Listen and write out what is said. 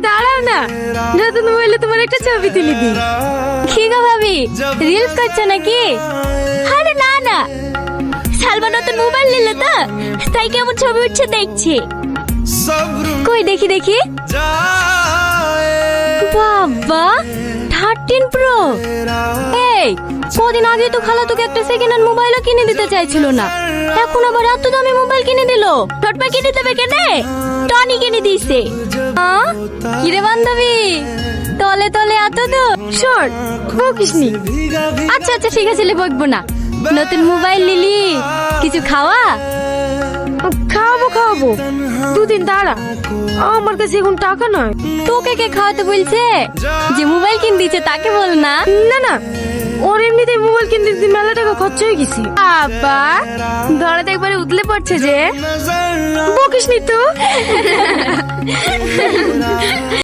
দাঁড়াও না, নতুন মোবাইলে তোমার একটা ছবি তুলে দিই। কি গো ভাবি, রিলস করছো নাকি? আরে না না, সালমা নতুন মোবাইল নিলে তো, তাই কেমন ছবি উঠছে দেখছি। কই দেখি দেখি। বাবা, 13 প্রো। এই কদিন আগে তো খালা তোকে একটা সেকেন্ড হ্যান্ড মোবাইলও কিনে দিতে চাইছিল না, এখন আবার এত দামি মোবাইল কিনে দিল। টোটপা কিনে দেবে কেনে? টনি কিনে দিয়েছে। কিরে বান্ধবী, তলে তলে এত তো শোন, বকিসনি। আচ্ছা আচ্ছা ঠিক আছে, বকবো না। নতুন মোবাইল নিলি, কিছু খাওয়া? খাওয়াবো খাওয়াবো, দুদিন দাঁড়া, আমার কাছে এখন টাকা নয়। তোকে কে খাওয়াতে বলছে? যে মোবাইল কিনে দিচ্ছে তাকে বল না। না না, ওর এমনিতে মোবাইল কিনতে দিতে মেলা টাকা খরচ হয়ে গেছে। আবা ধরাতে একবারে উতলে পড়ছে যে। বকিসনি তো।